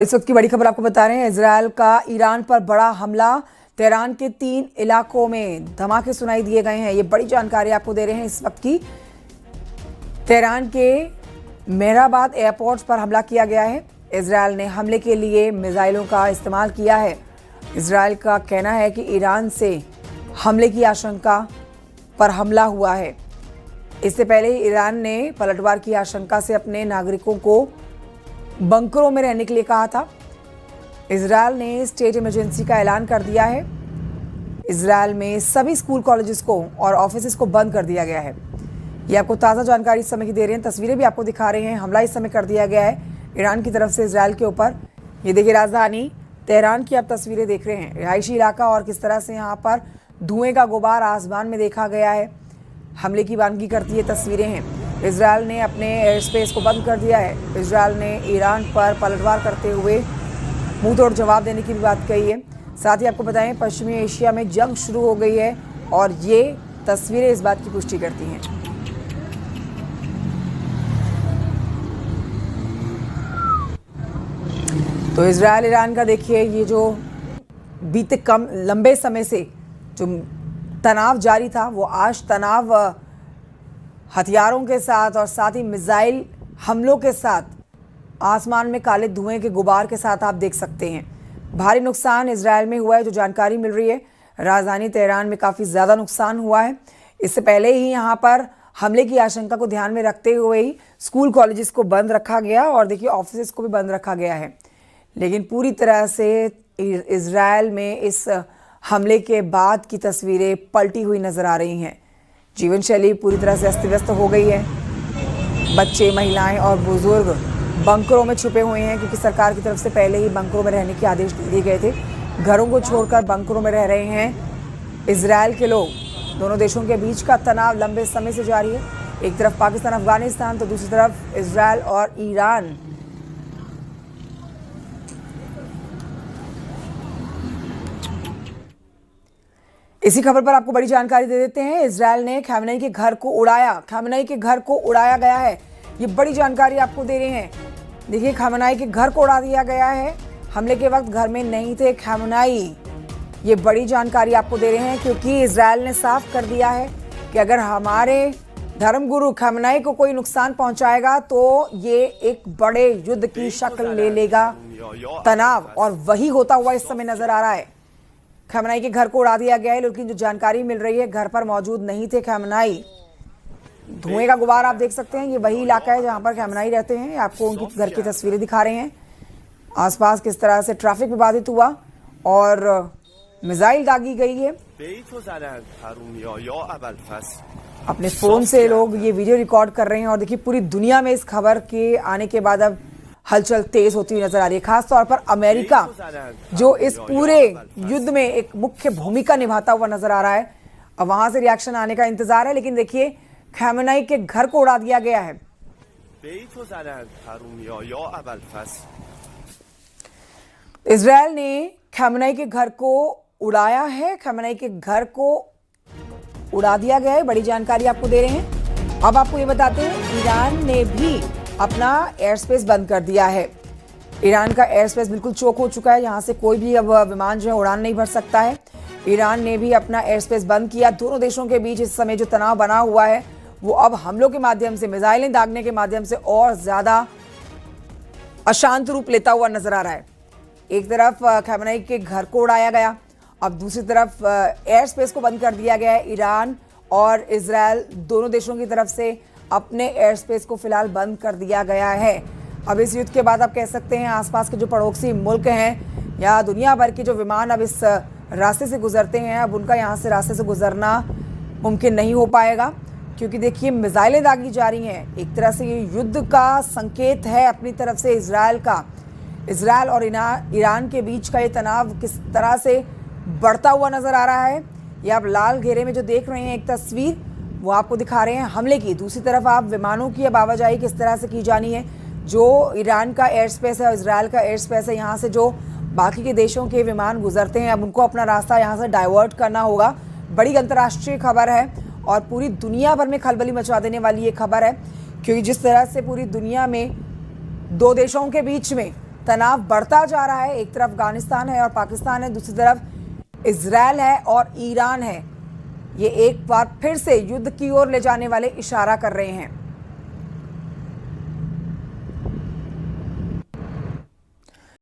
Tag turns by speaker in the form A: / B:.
A: इस वक्त की बड़ी खबर आपको बता रहे हैं। इजरायल का ईरान पर बड़ा हमला। तेहरान के 3 इलाकों में धमाके सुनाई दिए गए हैं। ये बड़ी जानकारी आपको दे रहे हैं इस वक्त की। तेहरान के मेहराबाद एयरपोर्ट पर हमला किया गया है। इजरायल ने हमले के लिए मिसाइलों का इस्तेमाल किया है। इजरायल का कहना है कि ईरान से हमले की आशंका पर हमला हुआ है। इससे पहले ईरान ने पलटवार की आशंका से अपने नागरिकों को बंकरों में रहने के लिए कहा था। इजरायल ने स्टेट इमरजेंसी का ऐलान कर दिया है। इजरायल में सभी स्कूल कॉलेजेस को और ऑफिसेस को बंद कर दिया गया है। ये आपको ताज़ा जानकारी इस समय की दे रहे हैं। तस्वीरें भी आपको दिखा रहे हैं। हमला इस समय कर दिया गया है ईरान की तरफ से इजरायल के ऊपर। ये देखिए राजधानी तेहरान की आप तस्वीरें देख रहे हैं। रिहायशी इलाका और किस तरह से यहाँ पर धुएं का गुबार आसमान में देखा गया है। हमले की वानगी करती ये तस्वीरें हैं। इजरायल ने अपने एयर स्पेस को बंद कर दिया है। इजरायल ने ईरान पर पलटवार करते हुए मुंह तोड़ जवाब देने की भी बात कही है। साथ ही आपको बताएं पश्चिमी एशिया में जंग शुरू हो गई है और ये तस्वीरें इस बात की पुष्टि करती हैं। तो इजरायल ईरान का देखिए ये जो बीते कम लंबे समय से जो तनाव जारी था वो आज तनाव हथियारों के साथ और साथ ही मिसाइल हमलों के साथ आसमान में काले धुएं के गुबार के साथ आप देख सकते हैं। भारी नुकसान इजरायल में हुआ है। जो जानकारी मिल रही है राजधानी तेहरान में काफ़ी ज़्यादा नुकसान हुआ है। इससे पहले ही यहाँ पर हमले की आशंका को ध्यान में रखते हुए ही स्कूल कॉलेजेस को बंद रखा गया और देखिए ऑफिस को भी बंद रखा गया है। लेकिन पूरी तरह से इजरायल में इस हमले के बाद की तस्वीरें पलटी हुई नज़र आ रही हैं। जीवन शैली पूरी तरह से अस्त व्यस्त हो गई है। बच्चे, महिलाएं और बुजुर्ग बंकरों में छुपे हुए हैं क्योंकि सरकार की तरफ से पहले ही बंकरों में रहने के आदेश दिए गए थे। घरों को छोड़कर बंकरों में रह रहे हैं इजरायल के लोग। दोनों देशों के बीच का तनाव लंबे समय से जारी है। एक तरफ पाकिस्तान अफगानिस्तान तो दूसरी तरफ इजरायल और ईरान। इसी खबर पर आपको बड़ी जानकारी दे देते हैं। इजरायल ने खामेनेई के घर को उड़ाया। खामेनेई के घर को उड़ाया गया है। ये बड़ी जानकारी आपको दे रहे हैं। देखिए खामेनेई के घर को उड़ा दिया गया है। हमले के वक्त घर में नहीं थे खामेनेई। ये बड़ी जानकारी आपको दे रहे हैं क्योंकि इजरायल ने साफ कर दिया है कि अगर हमारे धर्मगुरु खामेनेई को कोई नुकसान पहुंचाएगा तो ये एक बड़े युद्ध की शक्ल ले लेगा। तनाव और वही होता हुआ इस समय नजर आ रहा है। खामेनेई के घर को उड़ा दिया गया है लेकिन जो जानकारी मिल रही है घर पर मौजूद नहीं थे खामेनेई। धुएं का गुबार आप देख सकते हैं। ये वही इलाका है जहां पर खामेनेई रहते हैं। आपको उनकी घर की तस्वीरें दिखा रहे हैं। आसपास किस तरह से ट्रैफिक भी बाधित हुआ और मिसाइल दागी गई है। अपने फोन से लोग ये वीडियो रिकॉर्ड कर रहे हैं और देखिए पूरी दुनिया में इस खबर के आने के बाद अब हलचल तेज होती हुई नजर आ रही है। खासतौर पर अमेरिका जो इस पूरे युद्ध में एक मुख्य भूमिका निभाता हुआ नजर आ रहा है। अब वहां से रिएक्शन आने का इंतजार है। लेकिन देखिए खामेनेई के घर को उड़ा दिया गया है। इजरायल ने खामेनेई के घर को उड़ाया है। खामेनेई के घर को उड़ा दिया गया है। बड़ी जानकारी आपको दे रहे हैं। अब आपको ये बताते हैं ईरान ने भी अपना एयर स्पेस बंद कर दिया है। ईरान का एयर स्पेस बिल्कुल चोक हो चुका है। यहाँ से कोई भी अब विमान जो है उड़ान नहीं भर सकता है। ईरान ने भी अपना एयर स्पेस बंद किया। दोनों देशों के बीच इस समय जो तनाव बना हुआ है वो अब हमलों के माध्यम से, मिसाइलें दागने के माध्यम से और ज्यादा अशांत रूप लेता हुआ नजर आ रहा है। एक तरफ खामेनेई के घर को उड़ाया गया, अब दूसरी तरफ एयर स्पेस को बंद कर दिया गया है। ईरान और इजरायल दोनों देशों की तरफ से अपने एयर स्पेस को फिलहाल बंद कर दिया गया है। अब इस युद्ध के बाद आप कह सकते हैं आसपास के जो पड़ोसी मुल्क हैं या दुनिया भर के जो विमान अब इस रास्ते से गुजरते हैं अब उनका यहाँ से रास्ते से गुजरना मुमकिन नहीं हो पाएगा क्योंकि देखिए मिसाइलें दागी जा रही हैं। एक तरह से ये युद्ध का संकेत है अपनी तरफ से इजरायल का। इजरायल और ईरान के बीच का ये तनाव किस तरह से बढ़ता हुआ नजर आ रहा है। ये आप लाल घेरे में जो देख रहे हैं एक तस्वीर वो आपको दिखा रहे हैं हमले की। दूसरी तरफ आप विमानों की अब आवाजाही किस तरह से की जानी है। जो ईरान का एयर स्पेस है और इजरायल का एयर स्पेस है यहाँ से जो बाकी के देशों के विमान गुजरते हैं अब उनको अपना रास्ता यहाँ से डाइवर्ट करना होगा। बड़ी अंतर्राष्ट्रीय खबर है और पूरी दुनिया भर में खलबली मचा देने वाली ये खबर है क्योंकि जिस तरह से पूरी दुनिया में दो देशों के बीच में तनाव बढ़ता जा रहा है। एक तरफ अफगानिस्तान है और पाकिस्तान है, दूसरी तरफ इजरायल है और ईरान है। ये एक बार फिर से युद्ध की ओर ले जाने वाले इशारा कर रहे हैं।